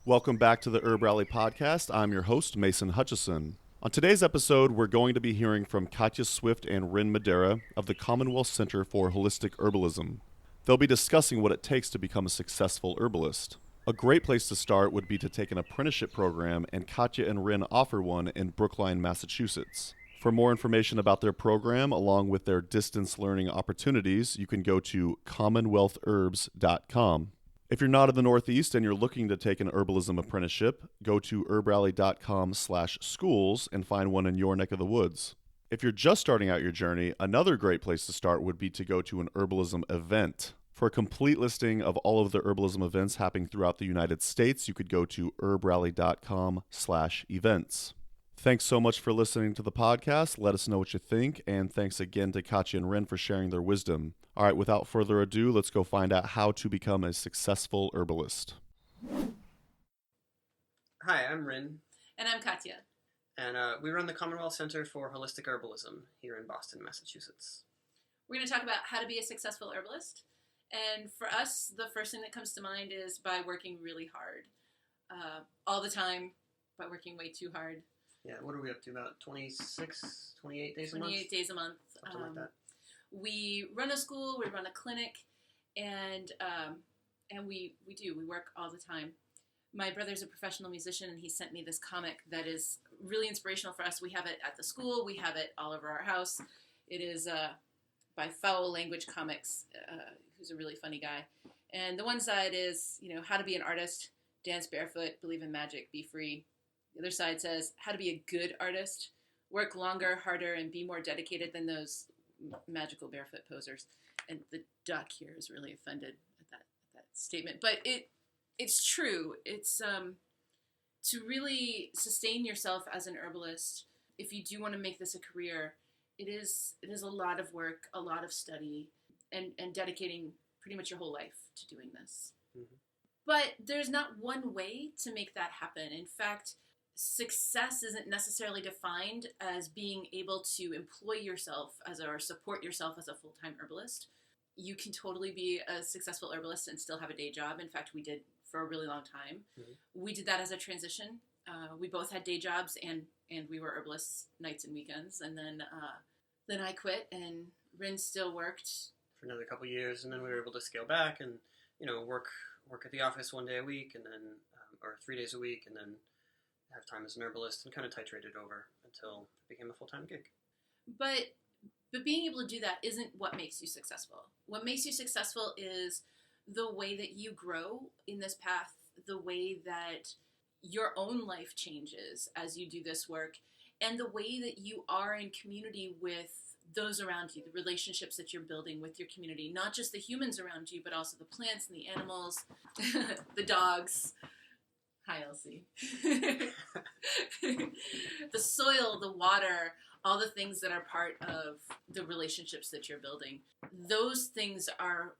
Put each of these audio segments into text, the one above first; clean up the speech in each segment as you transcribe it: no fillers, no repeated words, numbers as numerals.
Welcome back to the Herb Rally Podcast. I'm your host, Mason Hutchison. On today's episode, we're going to be hearing from Katja Swift and Rin Midura of the Commonwealth Center for Holistic Herbalism. They'll be discussing what it takes to become a successful herbalist. A great place to start would be to take an apprenticeship program, and Katja and Rin offer one in Brookline, Massachusetts. For more information about their program, along with their distance learning opportunities, you can go to commonwealthherbs.com. If you're not in the Northeast and you're looking to take an herbalism apprenticeship, go to herbrally.com/schools and find one in your neck of the woods. If you're just starting out your journey, another great place to start would be to go to an herbalism event. For a complete listing of all of the herbalism events happening throughout the United States, you could go to herbrally.com/events. Thanks so much for listening to the podcast. Let us know what you think, and thanks again to Katja and Rin for sharing their wisdom. All right, without further ado, let's go find out how to become a successful herbalist. Hi, I'm Rin. And I'm Katja. And we run the Commonwealth Center for Holistic Herbalism here in Boston, Massachusetts. We're going to talk about how to be a successful herbalist. And for us, the first thing that comes to mind is by working really hard. All the time, by working way too hard. Yeah, what are we up to? About 26, 28 days a month? 28 days a month. Something like that. We run a school, we run a clinic, and we work all the time. My brother's a professional musician, and he sent me this comic that is really inspirational for us. We have it at the school, we have it all over our house. It is by Foul Language Comics, who's a really funny guy. And the one side is, how to be an artist, dance barefoot, believe in magic, be free. The other side says how to be a good artist, work longer, harder, and be more dedicated than those magical barefoot posers. And the duck here is really offended at that statement. But it's true. It's to really sustain yourself as an herbalist, if you do want to make this a career, it is a lot of work, a lot of study, and dedicating pretty much your whole life to doing this. Mm-hmm. But there's not one way to make that happen. In fact, success isn't necessarily defined as being able to employ yourself or support yourself as a full-time herbalist. You can totally be a successful herbalist and still have a day job. In fact, we did for a really long time. Mm-hmm. We did that as a transition. We both had day jobs and we were herbalists nights and weekends. And then I quit, and Rin still worked for another couple of years, and then we were able to scale back and work at the office one day a week, and then or 3 days a week, and then have time as an herbalist, and kind of titrated over until it became a full-time gig. But being able to do that isn't what makes you successful. What makes you successful is the way that you grow in this path, the way that your own life changes as you do this work, and the way that you are in community with those around you, the relationships that you're building with your community, not just the humans around you, but also the plants and the animals, the dogs. Hi, Elsie. The soil, the water, all the things that are part of the relationships that you're building. Those things are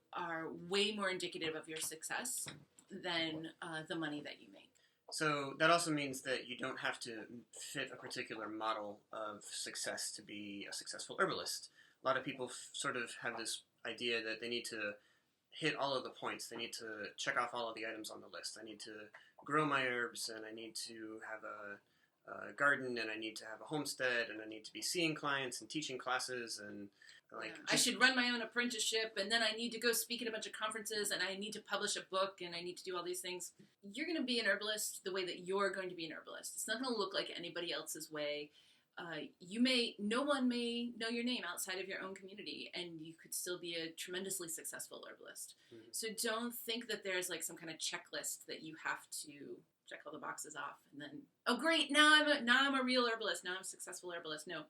way more indicative of your success than the money that you make. So that also means that you don't have to fit a particular model of success to be a successful herbalist. A lot of people sort of have this idea that they need to hit all of the points. They need to check off all of the items on the list. I need to grow my herbs, and I need to have a garden, and I need to have a homestead, and I need to be seeing clients and teaching classes, and I should run my own apprenticeship, and then I need to go speak at a bunch of conferences, and I need to publish a book, and I need to do all these things. You're going to be an herbalist the way that you're going to be an herbalist. It's not going to look like anybody else's way. No one may know your name outside of your own community, and you could still be a tremendously successful herbalist. Mm-hmm. So don't think that there's like some kind of checklist that you have to check all the boxes off, and then, oh great, now I'm a real herbalist, now I'm a successful herbalist. No.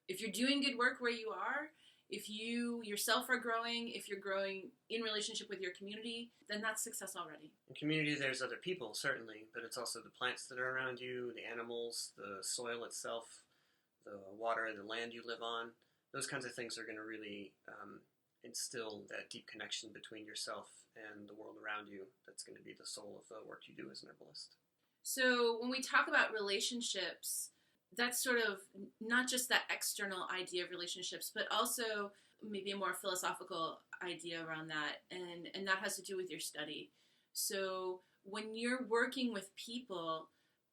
If you're doing good work where you are, if you yourself are growing, if you're growing in relationship with your community, then that's success already. In community, there's other people, certainly, but it's also the plants that are around you, the animals, the soil itself, the water, the land you live on. Those kinds of things are going to really instill that deep connection between yourself and the world around you. That's going to be the soul of the work you do as an herbalist. So when we talk about relationships, that's sort of not just that external idea of relationships, but also maybe a more philosophical idea around that. And that has to do with your study. So When you're working with people,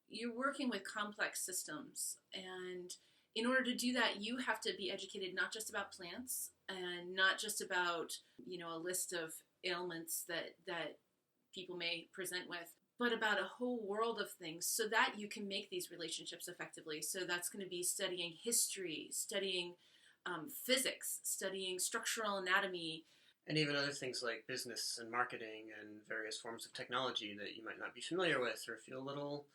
you're working with complex systems. And in order to do that, you have to be educated not just about plants and not just about, a list of ailments that people may present with, but about a whole world of things so that you can make these relationships effectively. So that's going to be studying history, studying physics, studying structural anatomy. And even other things like business and marketing and various forms of technology that you might not be familiar with or feel a little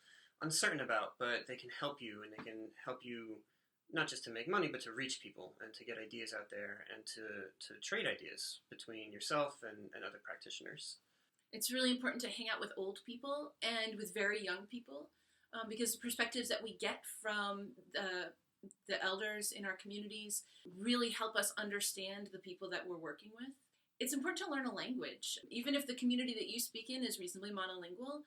uncertain about, but they can help you, and they can help you not just to make money, but to reach people and to get ideas out there and to trade ideas between yourself and other practitioners. It's really important to hang out with old people and with very young people because the perspectives that we get from the elders in our communities really help us understand the people that we're working with. It's important to learn a language. Even if the community that you speak in is reasonably monolingual,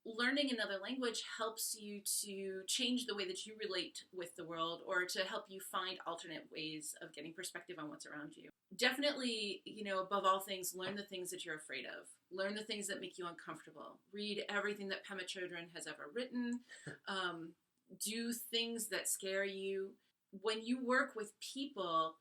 learning another language helps you to change the way that you relate with the world or to help you find alternate ways of getting perspective on what's around you. Definitely, above all things, learn the things that you're afraid of. Learn the things that make you uncomfortable. Read everything that Pema Chodron has ever written. Do things that scare you. When you work with people,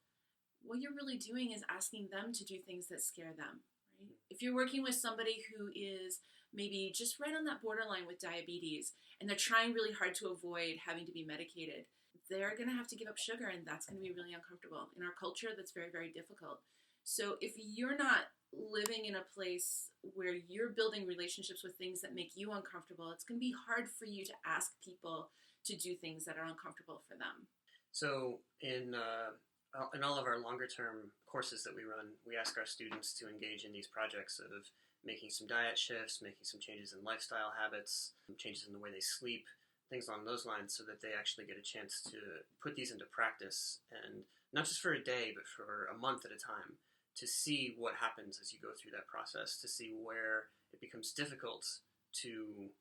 what you're really doing is asking them to do things that scare them. Right? If you're working with somebody who is maybe just right on that borderline with diabetes, and they're trying really hard to avoid having to be medicated, they're going to have to give up sugar, and that's going to be really uncomfortable. In our culture, that's very, very difficult. So if you're not living in a place where you're building relationships with things that make you uncomfortable, it's going to be hard for you to ask people to do things that are uncomfortable for them. So in all of our longer-term courses that we run, we ask our students to engage in these projects of making some diet shifts, making some changes in lifestyle habits, changes in the way they sleep, things along those lines, so that they actually get a chance to put these into practice, and not just for a day, but for a month at a time, to see what happens as you go through that process, to see where it becomes difficult to,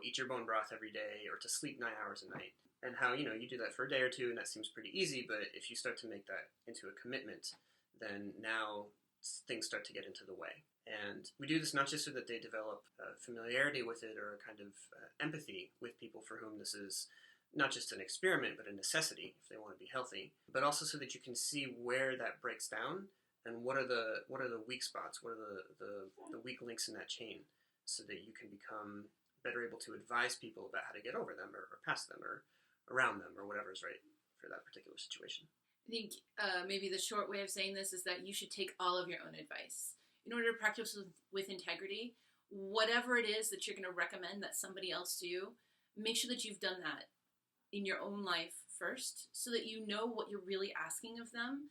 eat your bone broth every day or to sleep 9 hours a night. And how, you do that for a day or two and that seems pretty easy, but if you start to make that into a commitment, then now things start to get into the way. And we do this not just so that they develop familiarity with it or a kind of empathy with people for whom this is not just an experiment, but a necessity if they want to be healthy, but also so that you can see where that breaks down and what are the weak spots, what are the weak links in that chain, so that you can become better able to advise people about how to get over them or past them or around them or whatever's right for that particular situation. I think maybe the short way of saying this is that you should take all of your own advice. In order to practice with integrity, whatever it is that you're going to recommend that somebody else do, make sure that you've done that in your own life first, so that you know what you're really asking of them,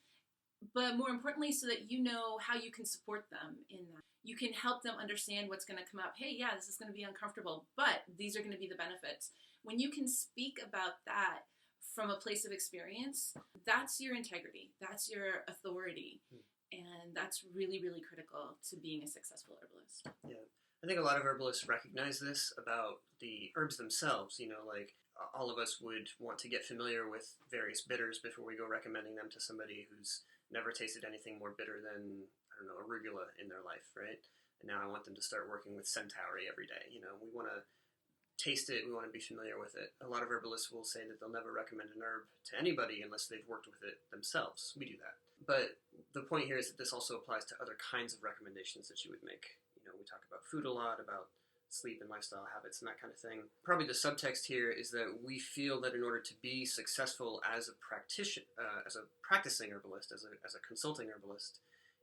but more importantly, so that you know how you can support them in that. You can help them understand what's going to come up. Hey, yeah, this is going to be uncomfortable, but these are going to be the benefits. When you can speak about that from a place of experience, that's your integrity. That's your authority. And that's really, really critical to being a successful herbalist. Yeah. I think a lot of herbalists recognize this about the herbs themselves. Like all of us would want to get familiar with various bitters before we go recommending them to somebody who's never tasted anything more bitter than, arugula in their life, right? And now I want them to start working with centauri every day. We want to taste it, we want to be familiar with it. A lot of herbalists will say that they'll never recommend an herb to anybody unless they've worked with it themselves. We do that. But the point here is that this also applies to other kinds of recommendations that you would make. We talk about food a lot, about sleep and lifestyle habits and that kind of thing. Probably the subtext here is that we feel that in order to be successful as a practicing herbalist, as a consulting herbalist,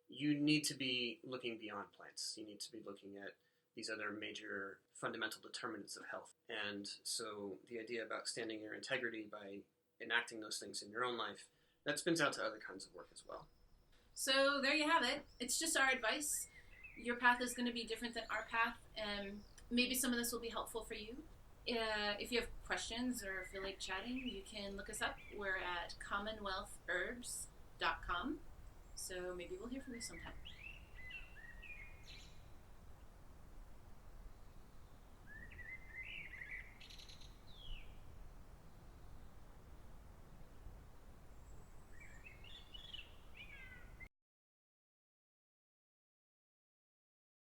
you need to be looking beyond plants. You need to be looking at these other major fundamental determinants of health. And so the idea about standing in your integrity by enacting those things in your own life, that spins out to other kinds of work as well. So there you have it. It's just our advice. Your path is going to be different than our path, and maybe some of this will be helpful for you. If you have questions or feel like chatting, you can look us up. We're at commonwealthherbs.com. So maybe we'll hear from you sometime.